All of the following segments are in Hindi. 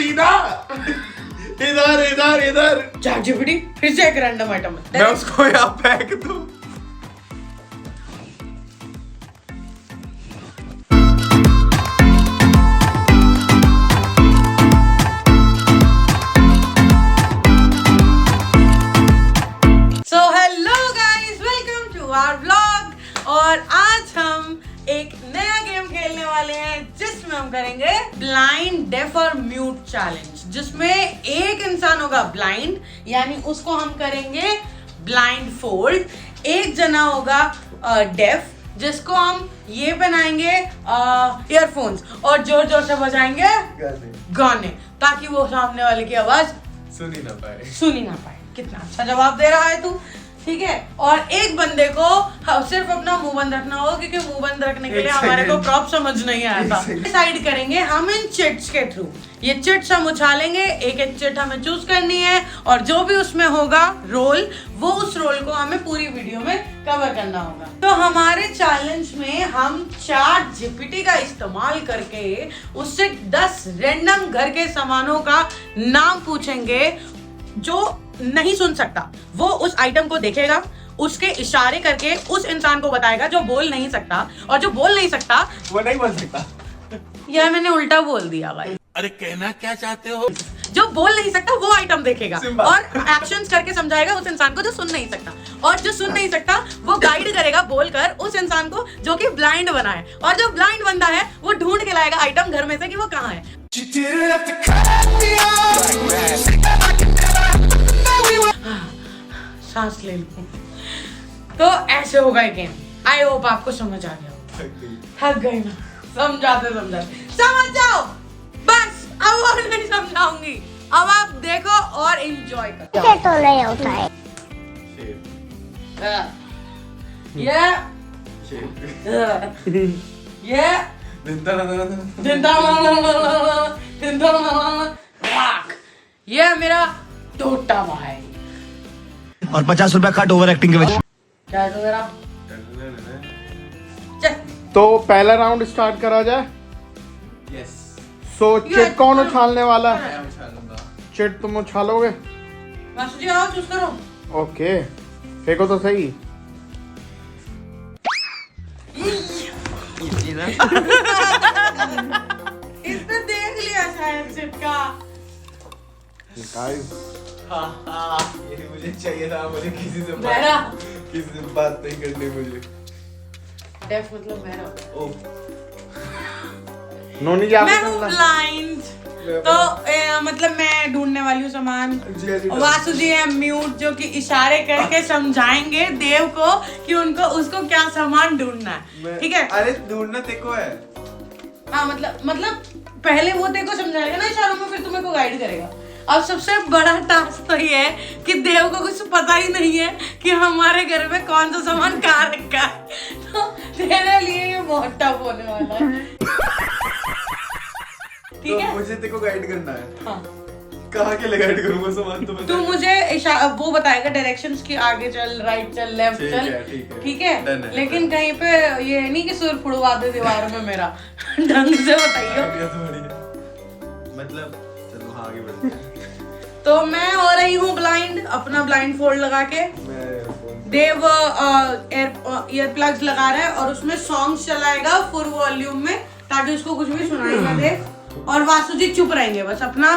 सीधा इधर इधर इधर। चैट जीपीटी फिर से एक रैंडम आइटम मैं उसको यहाँ फेंक दूं। So hello guys, welcome to our vlog. और आज हम एक नया गेम खेलने वाले हैं जिसमें हम करेंगे ब्लाइंड डेफ और म्यूट चैलेंज, जिसमें एक इंसान होगा ब्लाइंड, यानी उसको हम करेंगे ब्लाइंड फोल्ड। एक जना होगा डेफ, जिसको हम ये बनाएंगे ईयरफोन्स और जोर जोर से बजाएंगे गाने, ताकि वो सामने वाले की आवाज सुन ही ना पाए। कितना अच्छा जवाब दे रहा है तू, ठीक है। और एक बंदे को सिर्फ अपना मुंह बंद रखना होगा, क्योंकि मुंह बंद रखने के लिए हमारे को प्रॉप समझ नहीं आया था। डिसाइड करेंगे हम इन चिट्स के थ्रू। ये चिट्स हम उछालेंगे, एक एक चिट हमें चूज करनी है, और जो भी उसमें होगा रोल, वो उस रोल को हमें पूरी वीडियो में कवर करना होगा। तो हमारे चैलेंज में हम चैट जीपीटी का इस्तेमाल करके उससे 10 रैंडम घर के सामानों का नाम पूछेंगे। जो नहीं सुन सकता वो उस आइटम को देखेगा, उसके इशारे करके उस इंसान को बताएगा जो बोल नहीं सकता, और जो बोल नहीं सकता वो नहीं बोल सकता। यार मैंने उल्टा बोल दिया भाई। अरे कहना क्या चाहते हो? जो बोल नहीं सकता वो आइटम देखेगा और एक्शंस करके समझाएगा उस इंसान को जो सुन नहीं सकता, और जो सुन नहीं सकता वो गाइड करेगा बोलकर उस इंसान को जो कि ब्लाइंड बना है, और जो ब्लाइंड बंदा है वो ढूंढ के लाएगा आइटम घर में से कि वो कहाँ है। सांस ले लूं। तो ऐसे होगा ये गेम। आई होप आपको समझ आ गया होगा। थक गई ना समझाते समझ जाओ बस, अब और नहीं समझाऊंगी। अब आप देखो और एंजॉय करो। ये तो नहीं होता है। ये मेरा टोटा भाई, और 50 रुपया कट ओवर एक्टिंग के वजह। क्या है तो मेरा? चल। तो पहला राउंड स्टार्ट करा जाए। यस। सो चिट कौन उछालने वाला है? मैं उछालूंगा। चिट तुम उछालोगे? मास्टर जी आओ चूज करो। ओके, फेंको तो सही। इसने देख लिया शायद चिटका। गाइस ये मुझे चाहिए था, मुझे किसी से बात नहीं करनी मुझे। डेफ मतलब मेरा। ओह, नोनी मैं हूँ ब्लाइंड, तो मतलब मैं ढूंढने वाली हूँ सामान। वासु जी है म्यूट, जो कि इशारे करके समझाएंगे देव को कि उनको उसको क्या सामान ढूंढना है, ठीक है। अरे ढूंढना तेको है। हाँ मतलब पहले वो तेरे को समझाएगा ना इशारों में, फिर तुम्हें को गाइड करेगा। अब सबसे बड़ा टास्क तो ये है कि देव को कुछ पता ही नहीं है कि हमारे घर में कौन सा सामान कहाँ रखा है, तो तेरे लिए ये बहुत टफ होने वाला है, ठीक है। मुझे तेको गाइड करना है। हाँ। कहाँ के लिए गाइड करूंगा सामान? तो तू मुझे वो बताएगा डायरेक्शंस की, आगे चल, राइट चल, लेफ्ट चल, ठीक है। लेकिन कहीं पे ये नहीं कि सुर फुड़वा दे दीवार में मेरा। ढंग से बताइए। मतलब चलो हाँ आगे बढ़ते हैं। तो मैं हो रही हूँ ब्लाइंड, अपना ब्लाइंड फोल्ड लगा के। देव ईयर प्लग्स लगा रहा है और उसमें सॉन्ग चलाएगा फुल वॉल्यूम में, ताकि उसको कुछ भी सुनाई ना दे, और वासु जी चुप रहेंगे बस अपना।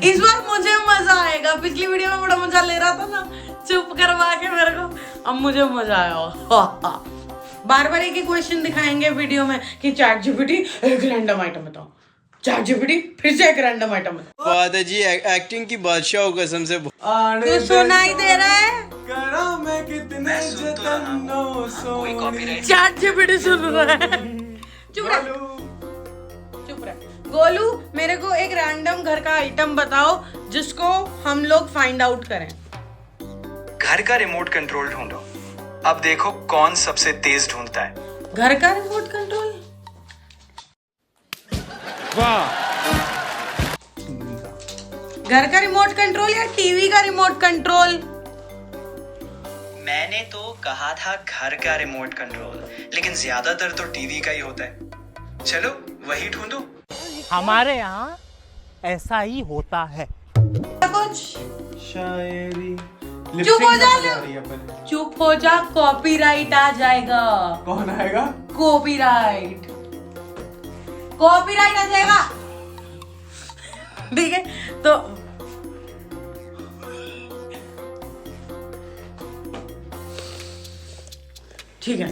इस बार मुझे मजा आएगा, पिछली वीडियो में बड़ा मजा ले रहा था ना चुप करवा के मेरे को, अब मुझे मजा आया। बार बार एक ही क्वेश्चन दिखाएंगे वीडियो में कि चैट जीपीटी एक रैंडम आइटम बताओ, चैट जीपीटी फिर से एक रैंडम आइटम बताओ। बात है जी, एक्टिंग की बादशाह हो कसम से। तो सुनाई दे रहा है? करा मैं कितने जतनों सोनी। चैट जीपीटी सुन रहा है। चुप रह, चुप रह। गोलू, मेरे को एक रैंडम घर का आइटम बताओ जिसको हम लोग फाइंड आउट करें। घर का रिमोट कंट्रोल ढूंढो, अब देखो कौन सबसे तेज ढूंढता है। घर का रिमोट कंट्रोल? वाह। घर का रिमोट कंट्रोल या टीवी का रिमोट कंट्रोल? मैंने तो कहा था घर का रिमोट कंट्रोल, लेकिन ज्यादातर तो टीवी का ही होता है। चलो वही ढूंढो। हमारे यहाँ ऐसा ही होता है। कुछ शायरी चुप हो जा अपन चुप हो जा, कॉपीराइट आ जाएगा। कौन आएगा? कॉपीराइट आ जाएगा। ठीक है तो ठीक है।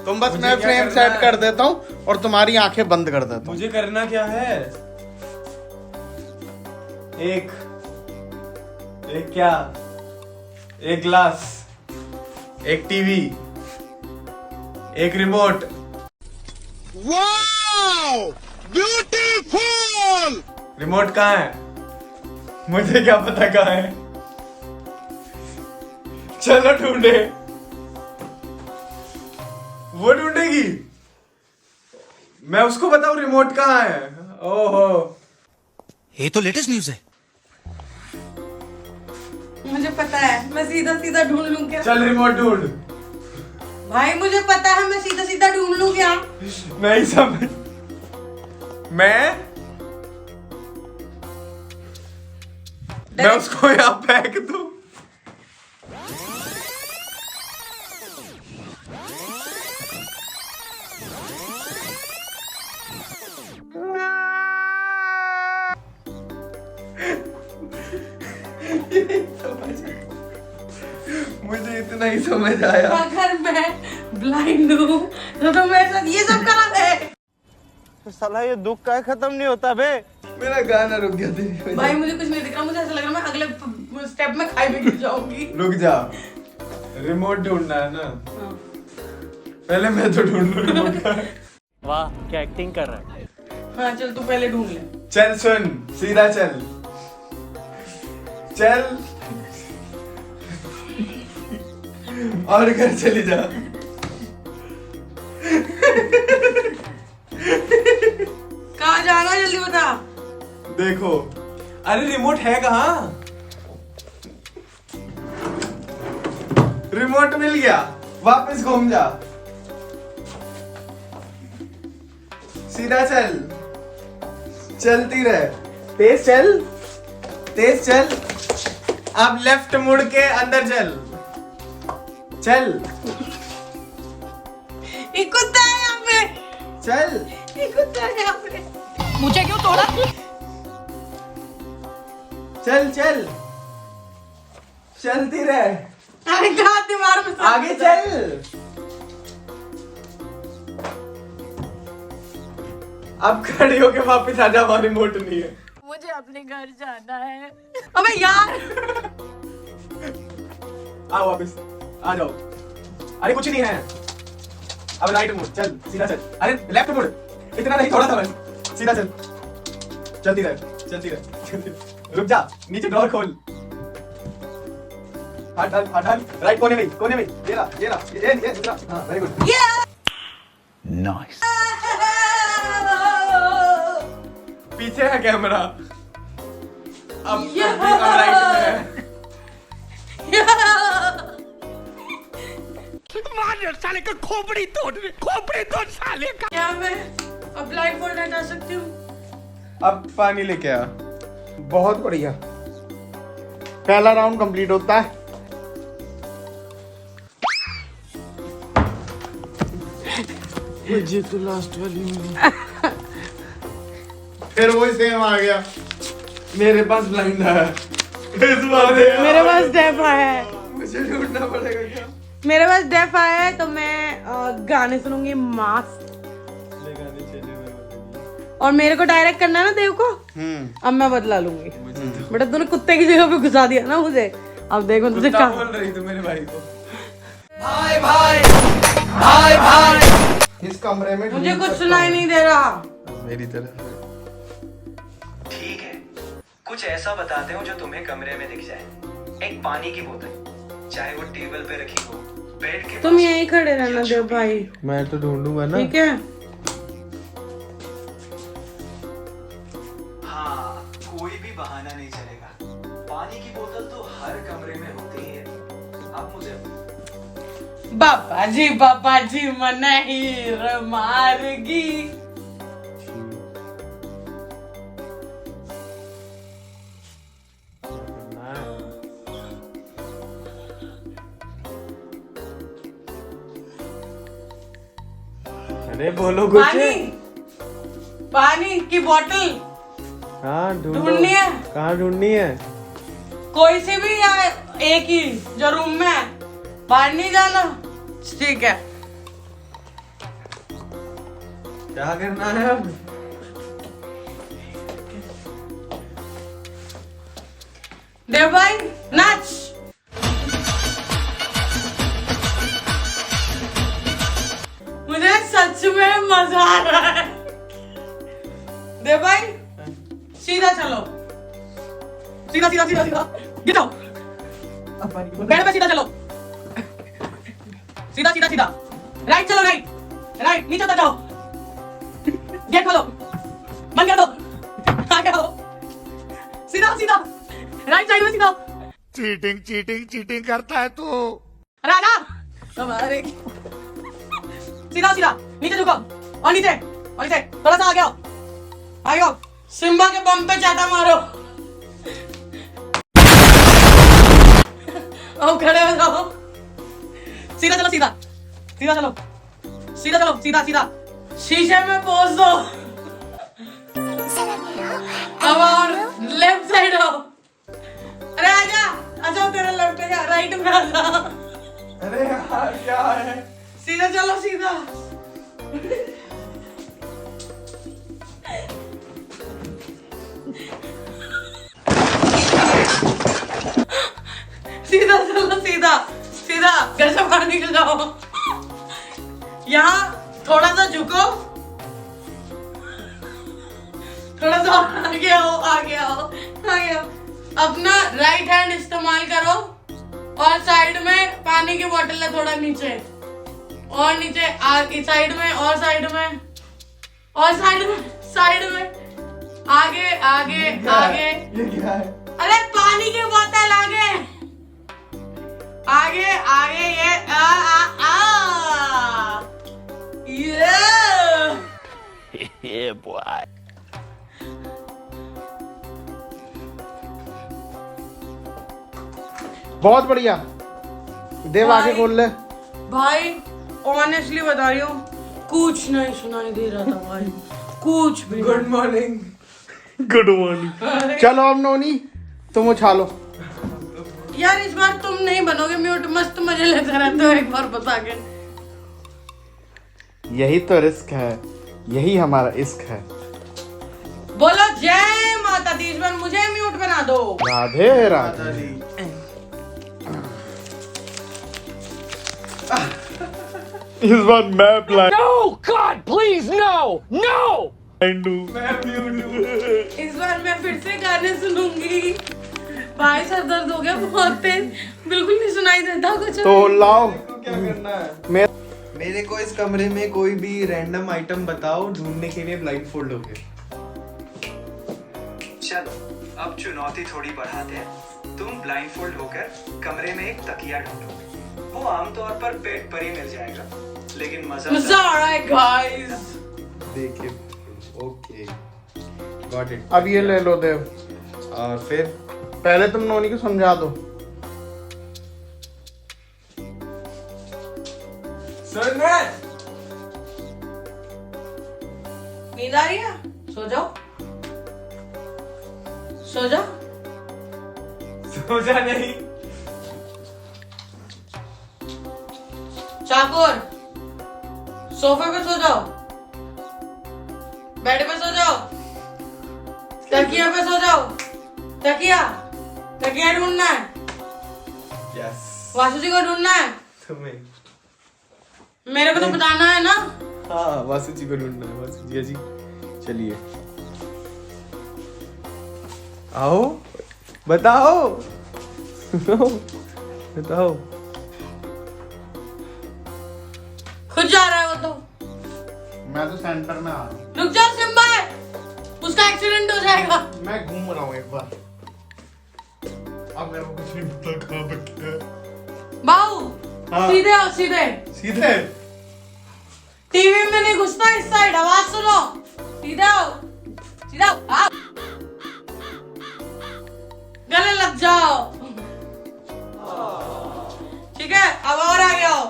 तुम बस मुझे मैं क्या फ्रेम करना सेट है? कर देता हूँ और तुम्हारी आंखें बंद कर देता हूँ। मुझे करना क्या है? एक क्या? एक ग्लास, एक टीवी, एक रिमोट। Wow, beautiful! रिमोट कहाँ है? मुझे क्या पता कहाँ है? चलो ढूंढे। वो ढूंढेगी, मैं उसको बताऊं रिमोट कहाँ है? ओहो, ये तो लेटेस्ट न्यूज है। मुझे पता है, मैं सीधा सीधा ढूंढ लूं क्या? चल रिमोट ढूंढ। भाई मुझे पता है, मैं सीधा सीधा ढूंढ लूं क्या? नहीं समझ। मैं उसको यहाँ फेंक दूं। मुझे इतना ही समझ आया। अगर मैं ब्लाइंड हूँ तो मेरे साथ ये सब करा है। साला ये दुख का खत्म नहीं होता बे। मेरा गाना रुक गया तेरी। भाई मुझे कुछ नहीं दिख रहा, मुझे ऐसा लग रहा मैं अगले स्टेप में खाई में गिर जाऊंगी। रुक जा, रिमोट ढूंढना है ना? पहले मैं तो ढूंढ लूं रिमोट का। वाह क्या एक्टिंग कर रहा है। हाँ चल तू पहले ढूंढ ले। चल सुन, सीधा चल चल और घर चली जा। कहाँ जाना जल्दी बता। देखो, अरे रिमोट है कहाँ? रिमोट मिल गया, वापस घूम जा। सीधा चल, चलती रहे, तेज चल, तेज चल। अब लेफ्ट मुड़ के अंदर चल, चल ये कुत्ता है यहाँ पे, चल। ये कुत्ता है यहाँ पे। मुझे क्यों तोड़ा? चल चल, चलती रहे, अरे कहाँ दीवार में आगे चल। अब खड़ी होके वापस आ जा, हमारी रिमोट नहीं है। मुझे अपने घर जाना है। अबे यार आओ वापस, आ जाओ। अरे कुछ नहीं है। अब राइट मुड़, चल सीधा चल। अरे लेफ्ट मुड़, इतना नहीं, थोड़ा सा बस, सीधा चल। चलती रहे, चलती रहे, चलती रहे। रुक जा, नीचे ड्रॉर खोल, हाथ डाल, हाथ डाल। राइट कोने में, कोने में। ये रहा, ये रहा, ये दूसरा। हाँ वेरी गुड। नाइस। पीछे है कैमरा। अब राइट में है। मार साले का खोपड़ी तोड़ साले का। क्या मैं अब ब्लाइंड फोल्ड हटा सकती हूँ? अब पानी लेके आ। बहुत बढ़िया, पहला राउंड कंप्लीट होता है। मुझे तो लास्ट वाली मिली। फिर वही सेम आ गया। मेरे पास ब्लाइंड है इस बार। मेरे पास डेफ आया है। मुझे ढूंढना पड़ेगा क्या? मेरे पास डेफ आया है तो मैं गाने सुनूंगी मास्क। और मेरे को डायरेक्ट करना है ना देव को। अब मैं बदला लूंगी। बेटा तूने कुत्ते की जगह पे घुसा दिया ना मुझे। अब देखो तुझे क्या कहाँ बोल रही तू मेरे भाई को? इस कमरे में मुझे कुछ सुनाई नहीं दे रहा। मेरी तरह। ठीक है, कुछ ऐसा बताते हो जो तुम्हें कमरे में दिख जाए। एक पानी की बोतल, चाहे वो टेबल पे रखी हो, बेड के तुम पास यहीं खड़े रहना देव भाई, मैं तो ढूंढूंगा ना। ठीक है? हाँ, कोई भी बहाना नहीं चलेगा। पानी की बोतल तो हर कमरे में होती ही है। अब मुझे बाबा जी मन हीर मारगी। अरे बोलो कुछ। पानी की बोतल हाँ ढूंढनी है। कहाँ ढूंढनी है? कोई सी भी या एक ही जो रूम में है, बाहर नहीं जाना। ठीक है, क्या करना है अब? देव भाई नाच। मुझे सच में मजा आ रहा है। देव भाई सीधा चलो, सीधा सीधा सीधा सीधा गिरो, बेड पे सीधा चलो, सीधा सीधा सीधा राइट चलो, राइट राइट नीचे उतर जाओ, गेट खोलो, बंद कर दो, आगे आओ, सीधा सीधा राइट साइड में सीधा। चीटिंग करता है तू। राजा हमारे सीधा सीधा नीचे झुको और नीचे थोड़ा सा आगे आओ, आगे आओ। सिम्बा के बम पे चाटा मारो। अब खड़े हो जाओ, सीधा चलो, सीधा सीधा चलो, सीधा चलो, सीधा सीधा शीशे में पोज दो। अब और लेफ्ट साइड आओ। अरे आजा, आजा तेरा लेफ्ट है, राइट में आजा। अरे यार क्या है? सीधा चलो, सीधा सीधा चलो, सीधा सीधा घर से बाहर निकल जाओ। यहाँ थोड़ा सा झुको, थोड़ा सा आगे आओ, आगे आओ, आगे आओ। अपना राइट हैंड इस्तेमाल करो और साइड में पानी की बोतल है, थोड़ा नीचे और नीचे, आगे साइड में और साइड में और साइड में आगे आगे आगे। ये क्या है? अरे पानी की बोतल आगे आगे आगे, ये ये बॉय। बहुत बढ़िया। देव आगे खोल ले। भाई ऑनेस्टली बता रही हूँ, कुछ नहीं सुनाई दे रहा था भाई, कुछ भी। Good morning. Good morning. चलो अब नोनी तुम उछालो। यार इस बार तुम नहीं बनोगे म्यूट, मस्त मजे लेते रहते हो, एक बार बता के। यही तो रिस्क है, यही हमारा इश्क है। बोलो जय माता दी, इस बार मुझे म्यूट बना दो। राधे राधे। इस बार मैं plan. No, God, please, no, no. इस बार मैं फिर से गाने सुनूंगी। भाई सर दर्द हो गया बहुत तेज, बिल्कुल नहीं सुनाई देता कुछ। तो लाओ, क्या करना है? मेरे को इस कमरे में कोई भी रैंडम आइटम बताओ ढूंढने के लिए ब्लाइंडफोल्ड हो गए। चलो अब चुनौती थोड़ी बढ़ाते हैं। तुम ब्लाइंडफोल्ड होकर कमरे में एक तकिया ढूंढोगे। वो आमतौर पर बेड पर ही मिल जाएगा, लेकिन मजा आ रहा है गाइस। देखिए, ओके, गॉट इट। अब ये ले लो देव। और फिर पहले तुम नोनी को समझा दो। नींद आ रही है? सो जाओ, सो जाओ। सोचा नहीं। चाकोर सोफे पे सो जाओ, बेड पे सो जाओ, तकिया पे सो जाओ। तकिया ढूंढना है, यस, वासु जी को ढूंढना है, तुम्हें। मेरे को तो बताना है ना। हाँ, वासु जी को ढूंढना है। वासु जी चलिए आओ, बताओ बताओ। खुद जा रहा है वो तो। मैं तो सेंटर में आ रहा हूँ। रुक जाओ सिम्बा, उसका एक्सीडेंट हो जाएगा। मैं घूम रहा हूँ एक बार। अब मेरे को कुछ नहीं पता कहाँ पे क्या है। बाऊ हाँ। सीधे आओ, सीधे। सीधे टीवी में नहीं घुसता, इस साइड आवाज सुनो। सीधे आओ, सीधे आओ। गले लग जाओ। ठीक है, अब और आगे आओ,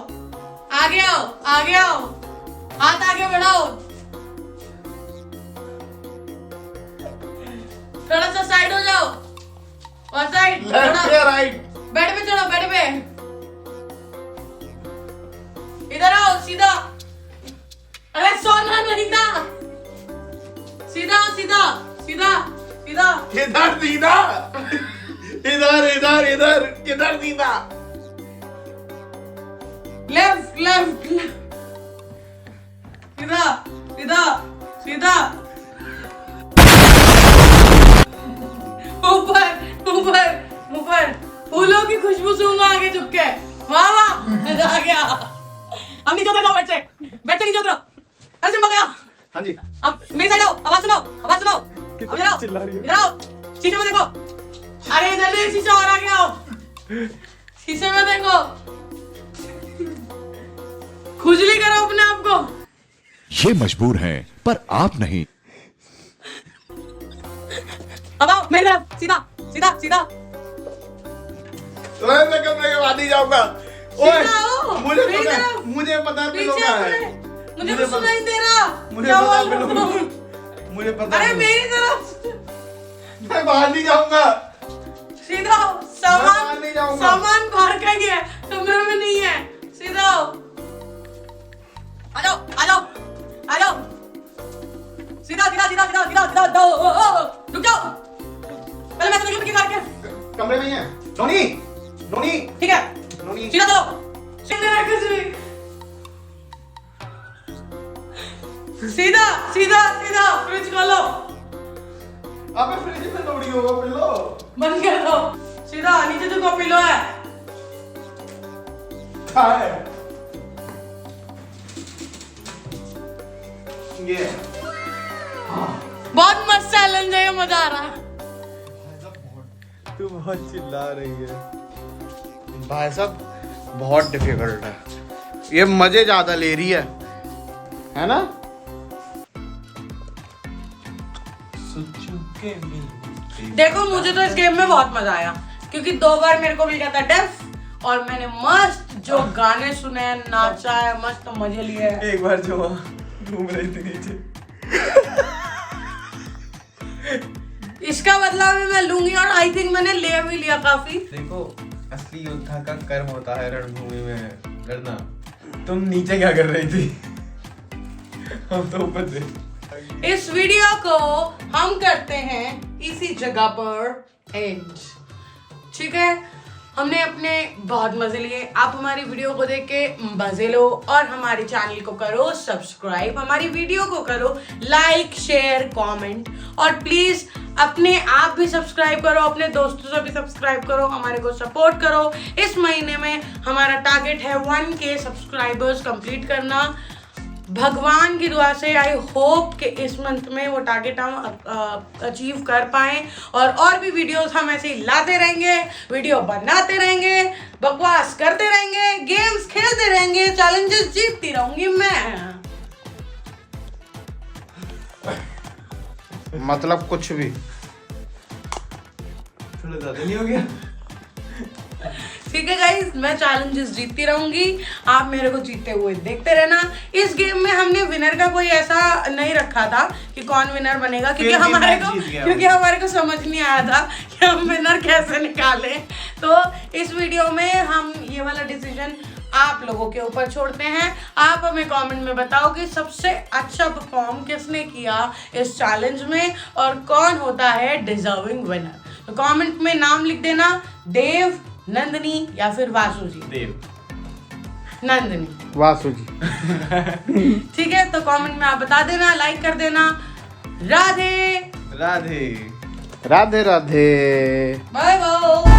आगे आओ, आगे आओ, हाथ आगे बढ़ाओ। थोड़ा सा साइड हो जाओ, और साइड। लेफ्ट या राइट? बेड पे चढ़ो, बेड पे। इधर आओ, सीधा। अरे सोना नहीं था। सीधा सीधा सीधा सीधा। इधर सीधा, इधर इधर इधर, किधर सीधा? लेफ्ट लेफ्ट सीधा सीधा सीधा। ऊपर ऊपर ऊपर। फूलों की खुशबू सूंघो आगे झुक के। वाह वाह, आ गया। अब नीचे उतरो, बेड से, बेड से नीचे उतरो। अरे सिम गया। हाँ जी। अब मेरी साइड आओ, आवाज सुनो, आवाज सुनो। अब इधर आओ, चिल्ला रही है। इधर आओ, शीशे में देखो। अरे इधर नहीं, शीशा और आगे आओ। शीशे में देखो। खुजली करो अपने आप को। ये मजबूर हैं पर आप नहीं। अब आओ मेरी तरफ, सीधा सीधा सीधा। मैं कमरे के बाद ही जाऊंगा। ओए, सीधा आओ, मुझे मेरी पता है, तरफ। मुझे पता है पिलो पीछे कहाँ अपने। है। मुझे कुछ सुनाई दे रहा। मुझे क्या पता है बोल रहा हूँ? पिलो, मुझे पता अरे है। मेरी तरफ मैं बाहर नहीं जाऊंगा। सीधा आओ। मैं बाहर नहीं जाऊंगा। सामान बाहर का ही है, कमरे में नहीं है। सीधा आओ, आ जाओ आ जाओ आ जाओ। सीधा सीधा सीधा सीधा सीधा सीधा। रुक जाओ, पहले मैं तुम्हें निकाल के। कमरे में ही है। नोनी, नोनी, ठीक है, नोनी। सीधा चलो। सीधा सीधा सीधा। फ्रिज खोलो, अबे फ्रिज में थोड़ी होगा पिलो। बंद कर दो। सीधा नीचे देखो, पिलो है। कहाँ है? ये बहुत मस्त चैलेंज है, ये मजा आ रहा है। तू बहुत चिल्ला रही है। भाई साहब बहुत डिफिकल्ट है ये, मजे ज्यादा ले रही है ना? देखो मुझे तो इस गेम में बहुत मजा आया, क्योंकि 2 बार मेरे को मिल गया था डेफ, और मैंने मस्त जो गाने सुने, नाचा है, मस्त मजे लिए। एक बार जो वहाँ घूम रही थी नीचे, इसका बदला भी मैं लूंगी, और आई थिंक मैंने ले भी लिया काफी। देखो असली योद्धा का कर्म होता है रणभूमि में लड़ना। तुम नीचे क्या कर रही थी? हम तो ऊपर थे। इस वीडियो को हम करते हैं इसी जगह पर एंड। ठीक है, हमने अपने बहुत मजे लिए। आप हमारी वीडियो को देख के मजे लो, और हमारे चैनल को करो सब्सक्राइब, हमारी वीडियो को करो लाइक, शेयर, कमेंट, और प्लीज अपने आप भी सब्सक्राइब करो, अपने दोस्तों से भी सब्सक्राइब करो, हमारे को सपोर्ट करो। इस महीने में हमारा टारगेट है 1K सब्सक्राइबर्स कंप्लीट करना। भगवान की दुआ से आई होप कि इस मंथ में वो टारगेट हम अचीव कर पाएं, और भी वीडियोस हम ऐसे ही लाते रहेंगे, वीडियो बनाते रहेंगे, बकवास करते रहेंगे, गेम्स खेलते रहेंगे, चैलेंजेस जीतती रहूंगी मैं। मतलब कुछ भी। थोड़ा ज्यादा नहीं हो गया? ठीक है गाइस, मैं चैलेंजेस जीतती रहूंगी, आप मेरे को जीतते हुए देखते रहना। इस गेम में हमने विनर का कोई ऐसा नहीं रखा था कि कौन विनर बनेगा, क्योंकि फिर भी हमारे मैं को जीत गया हमारे को समझ नहीं आया था कि हम विनर कैसे निकालें। तो इस वीडियो में हम ये वाला डिसीजन आप लोगों के ऊपर छोड़ते हैं। आप हमें कमेंट में बताओ कि सबसे अच्छा परफॉर्म किसने किया इस चैलेंज में, और कौन होता है डिजर्विंग विनर। तो कमेंट में नाम लिख देना, देव, नंदनी या फिर वासु जी। देव, नंदनी, वासु जी। ठीक है, तो कमेंट में आप बता देना, लाइक कर देना। राधे राधे। राधे राधे। Bye bye.